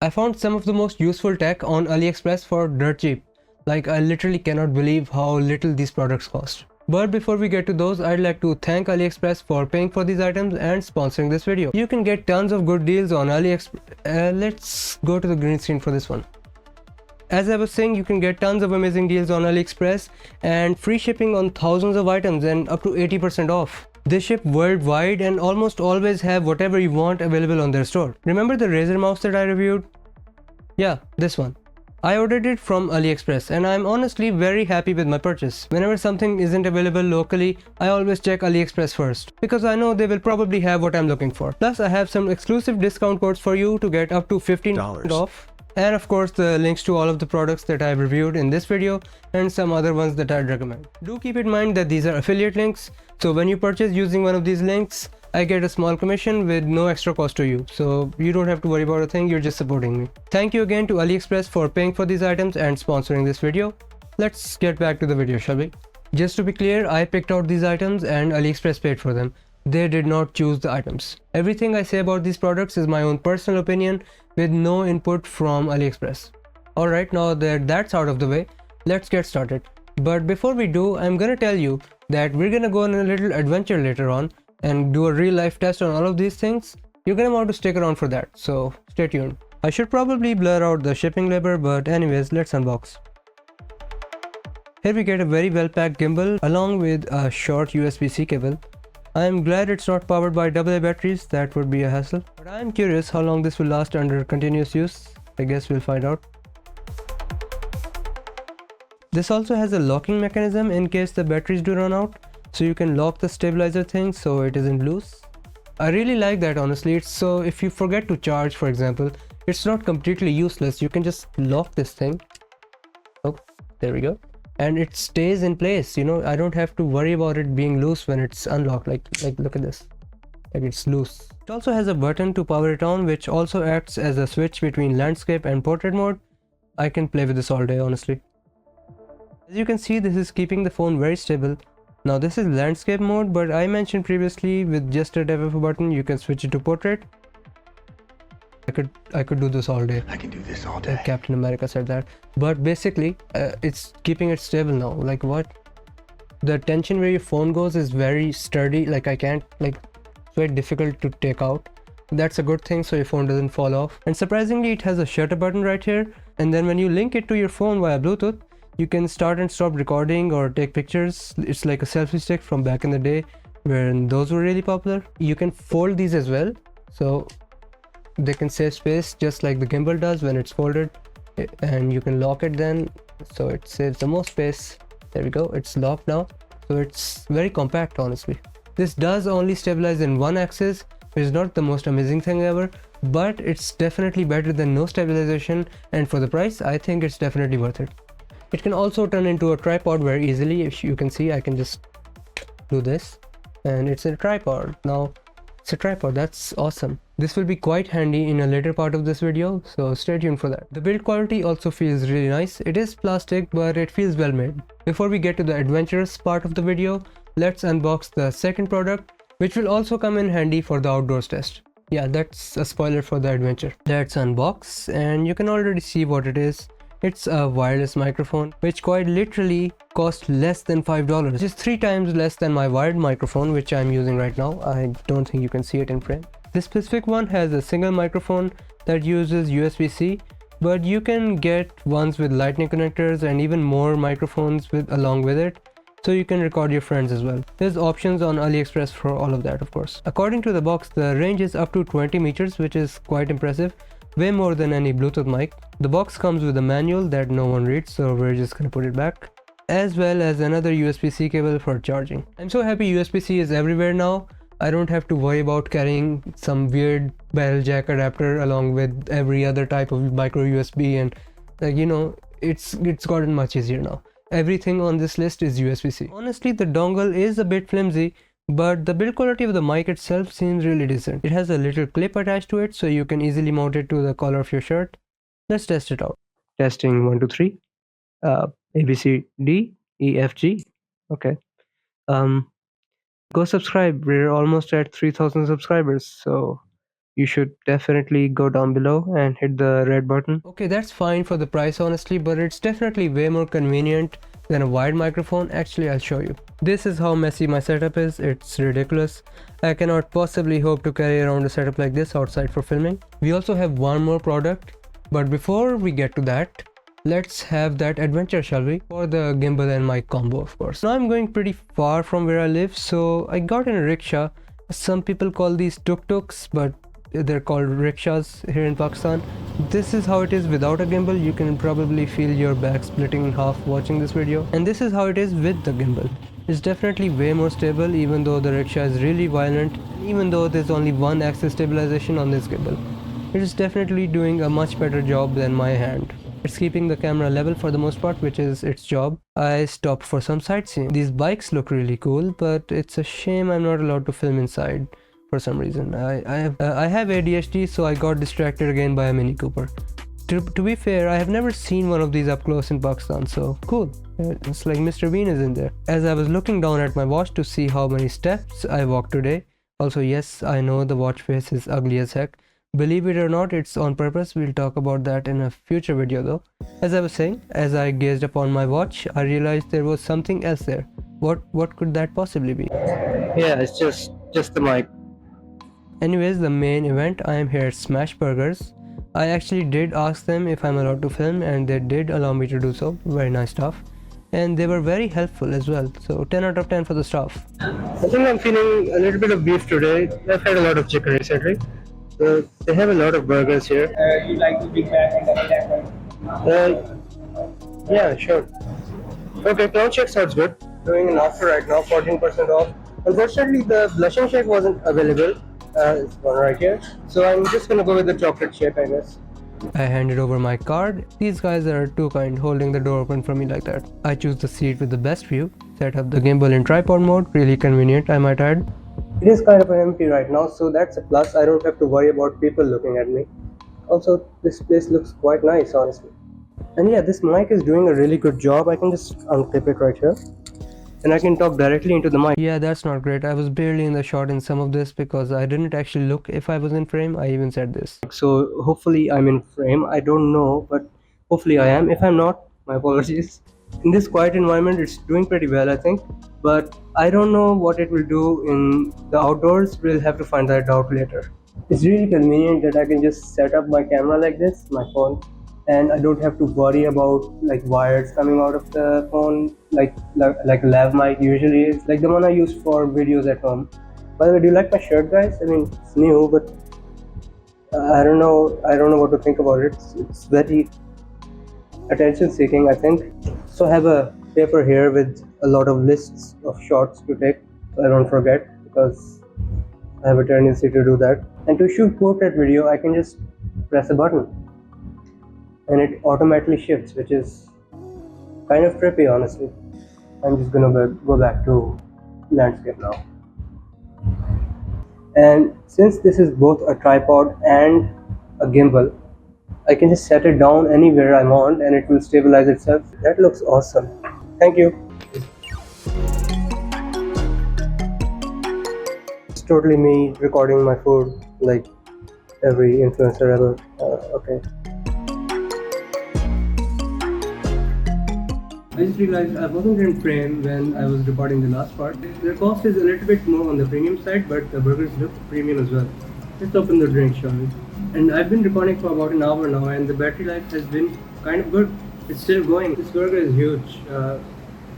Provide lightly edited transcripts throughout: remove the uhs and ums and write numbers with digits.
I found some of the most useful tech on AliExpress for dirt cheap. Like, I literally cannot believe how little these products cost. But before we get to those, I'd like to thank AliExpress for paying for these items and sponsoring this video. You can get tons of good deals on AliExpress. Let's go to the green screen for this one. As I was saying, you can get tons of amazing deals on AliExpress and free shipping on thousands of items and up to 80% off. They ship worldwide and almost always have whatever you want available on their store. Remember the Razer mouse that I reviewed? Yeah, this one. I ordered it from AliExpress and I'm honestly very happy with my purchase. Whenever something isn't available locally, I always check AliExpress first because I know they will probably have what I'm looking for. Plus, I have some exclusive discount codes for you to get up to $15 off. And of course the links to all of the products that I've reviewed in this video and some other ones that I'd recommend. Do keep in mind that these are affiliate links, so when you purchase using one of these links, I get a small commission with no extra cost to you, so you don't have to worry about a thing, you're just supporting me. Thank you again to AliExpress for paying for these items and sponsoring this video. Let's get back to the video, shall we? Just to be clear, I picked out these items and AliExpress paid for them. They did not choose the items. Everything I say about these products is my own personal opinion with no input from AliExpress. Alright, now that that's out of the way, let's get started. But before we do, I'm gonna tell you that we're gonna go on a little adventure later on and do a real life test on all of these things. You're gonna want to stick around for that, so stay tuned. I should probably blur out the shipping label, but anyways, let's unbox. Here we get a very well packed gimbal along with a short USB-C cable. I am glad it's not powered by AA batteries, that would be a hassle. But I am curious how long this will last under continuous use. I guess we'll find out. This also has a locking mechanism in case the batteries do run out, so you can lock the stabilizer thing so it isn't loose. I really like that, honestly. It's so if you forget to charge, for example, it's not completely useless. You can just lock this thing. Oh, there we go. And it stays in place, you know. I don't have to worry about it being loose when it's unlocked. Like look at this, like it's loose. It also has a button to power it on, which also acts as a switch between landscape and portrait mode. I can play with this all day, honestly. As you can see, this is keeping the phone very stable. Now this is landscape mode, but I mentioned previously with just a tap of a button you can switch it to portrait. I could do this all day. I can do this all day. Captain America said that. But basically, it's keeping it stable now. Like what? The tension where your phone goes is very sturdy. Like it's very difficult to take out. That's a good thing, so your phone doesn't fall off. And surprisingly, it has a shutter button right here. And then when you link it to your phone via Bluetooth, you can start and stop recording or take pictures. It's like a selfie stick from back in the day when those were really popular. You can fold these as well, so they can save space just like the gimbal does when it's folded, and you can lock it then, so it saves the most space. There we go, it's locked now, so it's very compact, honestly. This does only stabilize in one axis, which is not the most amazing thing ever, but it's definitely better than no stabilization, and for the price I think it's definitely worth it. It can also turn into a tripod very easily. If you can see, I can just do this and it's a tripod. Now it's a tripod. That's awesome. This will be quite handy in a later part of this video, so stay tuned for that. The build quality also feels really nice. It is plastic, but it feels well made. Before we get to the adventurous part of the video, let's unbox the second product, which will also come in handy for the outdoors test. Yeah, that's a spoiler for the adventure. Let's unbox, and you can already see what it is. It's a wireless microphone, which quite literally cost less than $5, which is 3 times less than my wired microphone, which I'm using right now. I don't think you can see it in frame. This specific one has a single microphone that uses USB-C, but you can get ones with lightning connectors and even more microphones along with it, so you can record your friends as well. There's options on AliExpress for all of that, of course. According to the box, the range is up to 20 meters, which is quite impressive. Way more than any Bluetooth mic. The box comes with a manual that no one reads, so we're just gonna put it back, as well as another USB-C cable for charging. I'm so happy USB-C is everywhere now. I don't have to worry about carrying some weird barrel jack adapter along with every other type of micro USB, and you know, it's gotten much easier now. Everything on this list is USB-C. Honestly, the dongle is a bit flimsy, but the build quality of the mic itself seems really decent. It has a little clip attached to it, so you can easily mount it to the collar of your shirt. Let's test it out. Testing 1 2 3. A B C D E F G. Okay. Go subscribe. We're almost at 3,000 subscribers, so you should definitely go down below and hit the red button. Okay, that's fine for the price honestly, but it's definitely way more convenient than a wired microphone. Actually, I'll show you. This is how messy my setup is. It's ridiculous. I cannot possibly hope to carry around a setup like this outside for filming. We also have one more product, but before we get to that, let's have that adventure, shall we? For the gimbal and mic combo, of course. Now I'm going pretty far from where I live, so I got in a rickshaw. Some people call these tuk-tuks, but they're called rickshaws here in Pakistan. This is how it is without a gimbal. You can probably feel your back splitting in half watching this video. And this is how it is with the gimbal. It's definitely way more stable, even though the rickshaw is really violent, even though there's only one axis stabilization on this gimbal. It is definitely doing a much better job than my hand. It's keeping the camera level for the most part, which is its job. I stopped for some sightseeing. These bikes look really cool, but it's a shame I'm not allowed to film inside for some reason. I have ADHD, so I got distracted again by a Mini Cooper. To be fair, I have never seen one of these up close in Pakistan, so cool. It's like Mr. Bean is in there. As I was looking down at my watch to see how many steps I walked today. Also, yes, I know the watch face is ugly as heck. Believe it or not, it's on purpose. We'll talk about that in a future video though. As I was saying, as I gazed upon my watch, I realized there was something else there. What could that possibly be? Yeah, it's just the mic. Anyways, the main event, I am here at Smash Burgers. I actually did ask them if I'm allowed to film, and they did allow me to do so. Very nice stuff. And they were very helpful as well. So 10 out of 10 for the staff. I think I'm feeling a little bit of beef today. I've had a lot of chicken recently. So they have a lot of burgers here. You like the Big Mac and Double Mac? Yeah, sure. Okay, clown shake sounds good. Doing an offer right now, 14% off. Unfortunately, the blushing shake wasn't available. It's one right here. So I'm just gonna go with the chocolate shake, I guess. I handed over my card. These guys are too kind, holding the door open for me like that. I choose the seat with the best view. Set up the gimbal in tripod mode. Really convenient, I might add. It is kind of empty right now, so that's a plus. I don't have to worry about people looking at me. Also, this place looks quite nice, honestly. And yeah, this mic is doing a really good job. I can just unclip it right here. And I can talk directly into the mic. Yeah, that's not great. I was barely in the shot in some of this because I didn't actually look if I was in frame. I even said this. So hopefully I'm in frame. I don't know, but hopefully I am. If I'm not, my apologies. In this quiet environment, it's doing pretty well, I think. But I don't know what it will do in the outdoors. We'll have to find that out later. It's really convenient that I can just set up my camera like this, my phone, and I don't have to worry about like wires coming out of the phone like a lav mic usually is, like the one I use for videos at home. By the way, do you like my shirt, guys? I mean, it's new, but I don't know what to think about it. It's very attention seeking, I think. So I have a paper here with a lot of lists of shots to take, so I don't forget, because I have a tendency to do that. And to shoot portrait video, I can just press a button and it automatically shifts, which is kind of trippy, honestly. I'm just gonna go back to landscape now. And since this is both a tripod and a gimbal, I can just set it down anywhere I want and it will stabilize itself. That looks awesome. Thank you. It's totally me recording my food like every influencer ever. Okay. I just realized I wasn't in frame when I was recording the last part. The cost is a little bit more on the premium side, but the burgers look premium as well. Let's open the drink, shall we? And I've been recording for about an hour now, and the battery life has been kind of good. It's still going. This burger is huge. I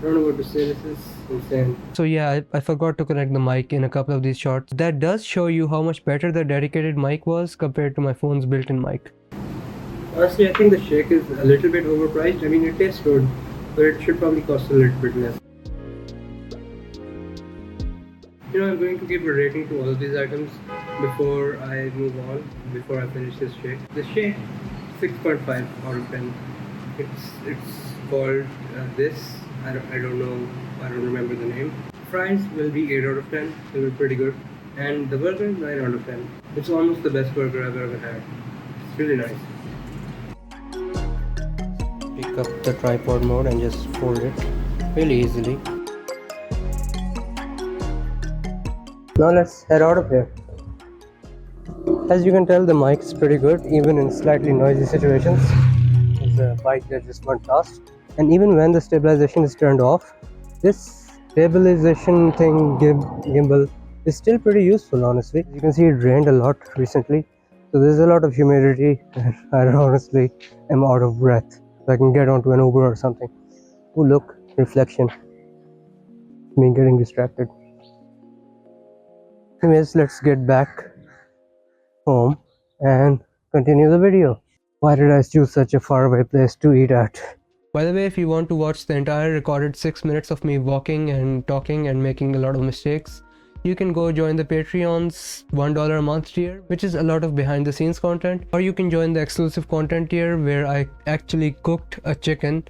don't know what to say. This is insane. So yeah, I forgot to connect the mic in a couple of these shots. That does show you how much better the dedicated mic was compared to my phone's built-in mic. Honestly, I think the shake is a little bit overpriced. I mean, it tastes good, but it should probably cost a little bit less. You know, I'm going to give a rating to all of these items before I move on, before I finish this shake. The shake, 6.5 out of 10. It's called this. I don't know. I don't remember the name. Fries will be 8 out of 10. They were pretty good. And the burger, 9 out of 10. It's almost the best burger I've ever had. It's really nice. Pick up the tripod mode and just fold it really easily. Now let's head out of here. As you can tell, the mic is pretty good even in slightly noisy situations. There's a bike that just went past, and even when the stabilization is turned off, this stabilization thing gimbal is still pretty useful, honestly. You can see it rained a lot recently, so there's a lot of humidity and I honestly am out of breath, so I can get onto an Uber or something. Oh look, reflection, me getting distracted. Anyways, let's get back home and continue the video. Why did I choose such a faraway place to eat at? By the way, if you want to watch the entire recorded 6 minutes of me walking and talking and making a lot of mistakes, you can go join the Patreon's $1 a month tier, which is a lot of behind the scenes content, or you can join the exclusive content tier where I actually cooked a chicken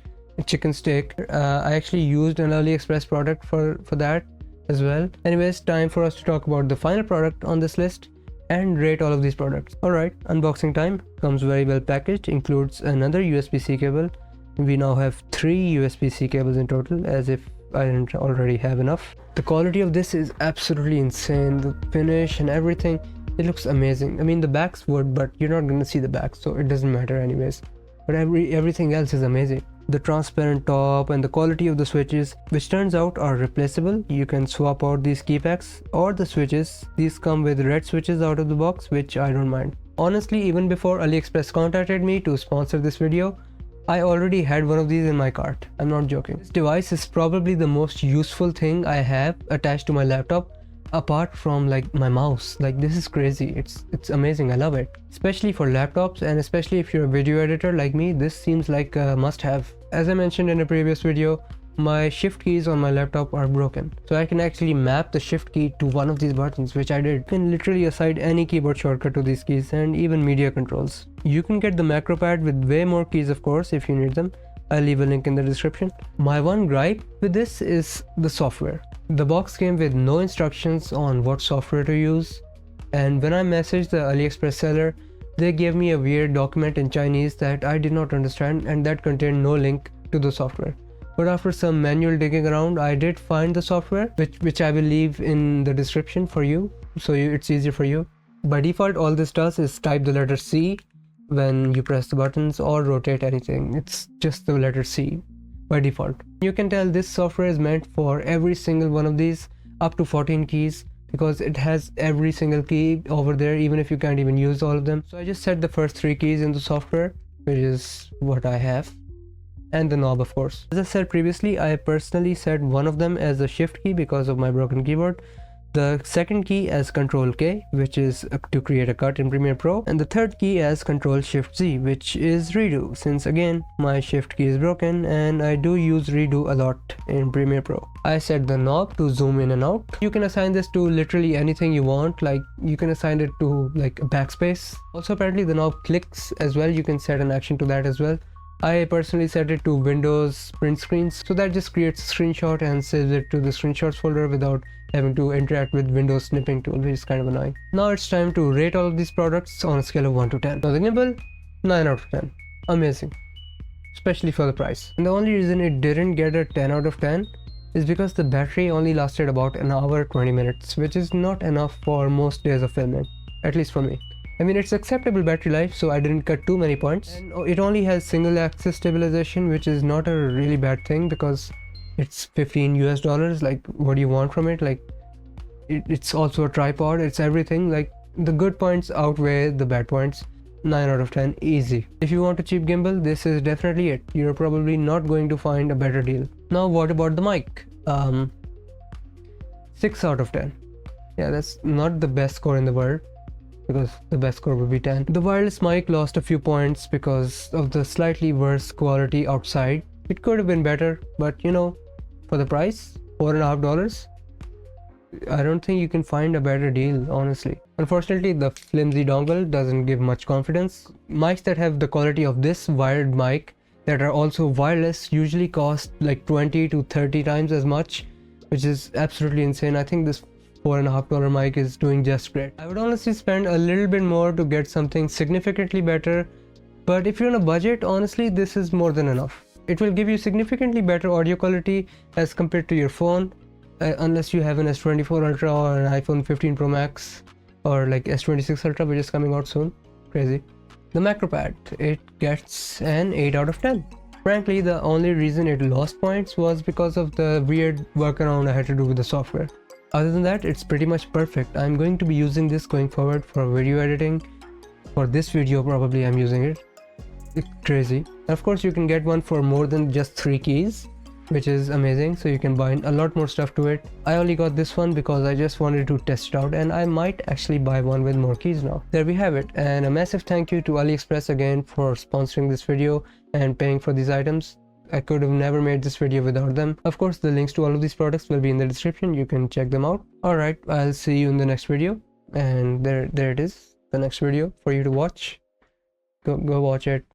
steak. I actually used an AliExpress product for that as well. Anyways, time for us to talk about the final product on this list and rate all of these products. Alright, unboxing time. Comes very well packaged, includes another USB-C cable. We now have 3 USB-C cables in total, as if I didn't already have enough. The quality of this is absolutely insane. The finish and everything, it looks amazing. I mean, the backs would, but you're not gonna see the back, so it doesn't matter anyways. But everything else is amazing. The transparent top and the quality of the switches, which turns out are replaceable. You can swap out these keypacks or the switches. These come with red switches out of the box, which I don't mind. Honestly, even before AliExpress contacted me to sponsor this video, I already had one of these in my cart. I'm not joking. This device is probably the most useful thing I have attached to my laptop, apart from like my mouse. Like, this is crazy. It's amazing. I love it, especially for laptops, and especially if you're a video editor like me, this seems like a must-have. As I mentioned in a previous video, my shift keys on my laptop are broken, so I can actually map the shift key to one of these buttons, which I did. You can literally assign any keyboard shortcut to these keys and even media controls. You can get the macro pad with way more keys, of course, if you need them. I'll leave a link in the description. My one gripe with this is the software. The box came with no instructions on what software to use, and when I messaged the AliExpress seller, they gave me a weird document in Chinese that I did not understand and that contained no link to the software. But after some manual digging around, I did find the software, which I will leave in the description for you, so it's easier for you. By default, all this does is type the letter C when you press the buttons or rotate anything. It's just the letter C by default. You can tell this software is meant for every single one of these, up to 14 keys, because it has every single key over there, even if you can't even use all of them. So I just set the first 3 keys in the software, which is what I have, and the knob, of course. As I said previously, I personally set one of them as a shift key because of my broken keyboard, the second key as Control K, which is to create a cut in Premiere Pro, and the third key as Control Shift Z, which is redo, since again my shift key is broken and I do use redo a lot in Premiere Pro. I set the knob to zoom in and out. You can assign this to literally anything you want, like you can assign it to like a backspace. Also, apparently the knob clicks as well. You can set an action to that as well. I personally set it to Windows print screens, so that just creates a screenshot and saves it to the screenshots folder without having to interact with Windows snipping tool, which is kind of annoying. Now it's time to rate all of these products on a scale of 1 to 10. Now the gimbal, 9 out of 10. Amazing, especially for the price. And the only reason it didn't get a 10 out of 10 is because the battery only lasted about an hour 20 minutes, which is not enough for most days of filming, at least for me. I mean, it's acceptable battery life, so I didn't cut too many points. And it only has single axis stabilization, which is not a really bad thing because it's $15 US. Like, what do you want from it? Like, it's also a tripod, it's everything. Like, the good points outweigh the bad points. 9 out of 10, easy. If you want a cheap gimbal, this is definitely it. You're probably not going to find a better deal. Now, what about the mic? 6 out of 10. Yeah, that's not the best score in the world, because the best score would be 10. The wireless mic lost a few points because of the slightly worse quality outside. It could have been better, but you know, for the price, $4.50, I don't think you can find a better deal, honestly. Unfortunately, the flimsy dongle doesn't give much confidence. Mics that have the quality of this wired mic that are also wireless usually cost like 20 to 30 times as much, which is absolutely insane. I think this $4.50 mic is doing just great. I would honestly spend a little bit more to get something significantly better, but if you're on a budget, honestly, this is more than enough. It will give you significantly better audio quality as compared to your phone, unless you have an S24 Ultra or an iPhone 15 Pro Max. or like S26 Ultra, which is coming out soon. Crazy. The macro pad, it gets an 8 out of 10. Frankly, the only reason it lost points was because of the weird workaround I had to do with the software. Other than that, it's pretty much perfect. I'm going to be using this going forward for video editing. For this video, probably I'm using it. It's crazy. And of course, you can get one for more than just 3 keys, which is amazing. So you can bind a lot more stuff to it. I only got this one because I just wanted to test it out, and I might actually buy one with more keys now. There we have it. And a massive thank you to AliExpress again for sponsoring this video and paying for these items. I could have never made this video without them. Of course, the links to all of these products will be in the description. You can check them out. Alright, I'll see you in the next video. And there it is, the next video for you to watch. Go watch it.